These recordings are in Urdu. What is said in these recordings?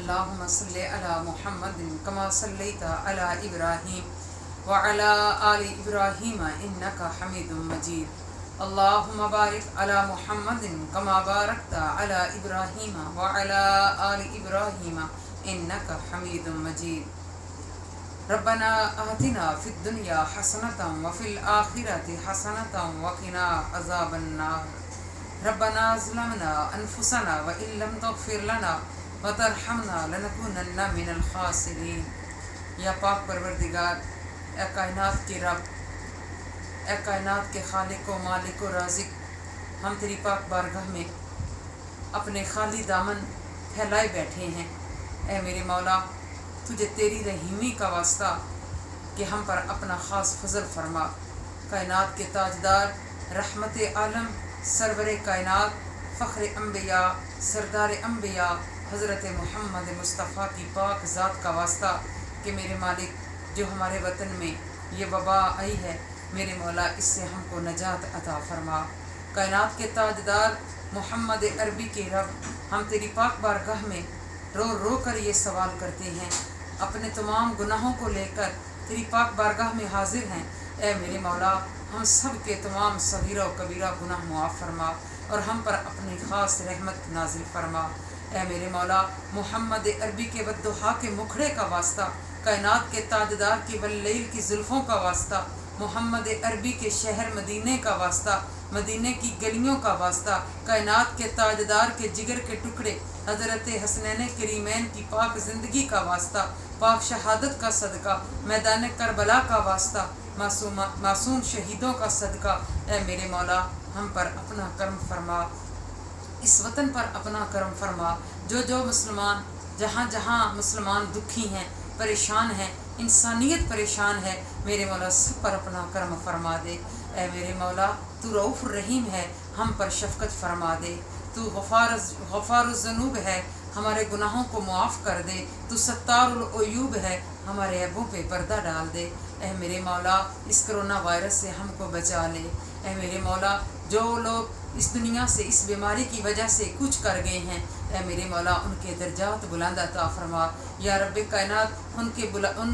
اللهم صل على محمد كما صليت على إبراهيم وعلى آل إبراهيم إنك حميد مجيد. اللهم بارك على محمد كما باركت على إبراهيم وعلى آل إبراهيم إنك حميد مجيد. ربنا آتنا في الدنيا حسنة وفي الآخرة حسنة وقنا عذاب النار. ربنا ظلمنا أنفسنا وإن لم تغفر لنا وترحمنا لنكونن من الخاسرین. یا پاک پروردگار، اے کائنات کے رب، اے کائنات کے خالق و مالک و رازق، ہم تیری پاک بارگاہ میں اپنے خالی دامن پھیلائے بیٹھے ہیں. اے میرے مولا، تجھے تیری رحیمی کا واسطہ کہ ہم پر اپنا خاص فضل فرما. کائنات کے تاجدار، رحمت عالم، سرور کائنات، فخر انبیاء، سردار انبیاء حضرت محمد مصطفیٰ کی پاک ذات کا واسطہ کہ میرے مالک، جو ہمارے وطن میں یہ وبا آئی ہے، میرے مولا اس سے ہم کو نجات عطا فرما. کائنات کے تاجدار، محمد عربی کے رب، ہم تیری پاک بارگاہ میں رو رو کر یہ سوال کرتے ہیں، اپنے تمام گناہوں کو لے کر تیری پاک بارگاہ میں حاضر ہیں. اے میرے مولا، ہم سب کے تمام صغیرہ و کبیرہ گناہ معاف فرما اور ہم پر اپنی خاص رحمت نازل فرما. اے میرے مولا، محمد عربی کے والضحیٰ کے مکھڑے کا واسطہ، کائنات کے تاجدار کی واللیل کی زلفوں کا واسطہ، محمد عربی کے شہر مدینے کا واسطہ، مدینے کی گلیوں کا واسطہ، کائنات کے تاجدار کے جگر کے ٹکڑے حضرت حسنین کریمین کی پاک زندگی کا واسطہ، پاک شہادت کا صدقہ، میدان کربلا کا واسطہ، معصوم شہیدوں کا صدقہ. اے میرے مولا، ہم پر اپنا کرم فرما، اس وطن پر اپنا کرم فرما. جو مسلمان، جہاں جہاں مسلمان دکھی ہیں، پریشان ہیں، انسانیت پریشان ہے، میرے مولا سب پر اپنا کرم فرما دے. اے میرے مولا، تو رؤوف الرحیم ہے، ہم پر شفقت فرما دے. تو غفار الذنوب ہے، ہمارے گناہوں کو معاف کر دے. تو ستار العیوب ہے، ہمارے عیبوں پہ پردہ ڈال دے. اے میرے مولا، اس کرونا وائرس سے ہم کو بچا لے. اے میرے مولا، جو لوگ اس دنیا سے اس بیماری کی وجہ سے کچھ کر گئے ہیں، اے میرے مولا ان کے درجات بلند عطا فرما. یا رب کائنات، ان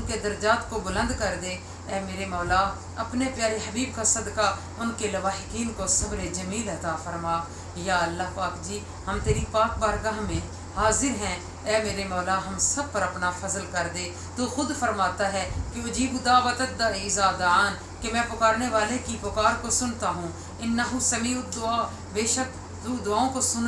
کے درجات کو بلند کر دے. اے میرے مولا، اپنے پیارے حبیب کا صدقہ ان کے لواحقین کو صبر جمیل عطا فرما. یا اللہ پاک جی، ہم تیری پاک بارگاہ میں حاضر ہیں. اے میرے مولا، ہم سب پر اپنا فضل کر دے. تو خود فرماتا ہے کہ اجیب دعوت الداعی اذا دعان، کہ میں پکارنے والے کی پکار کو سنتا ہوں. انہ سمیع الدعاء، بے شک تو دعاؤں کو سن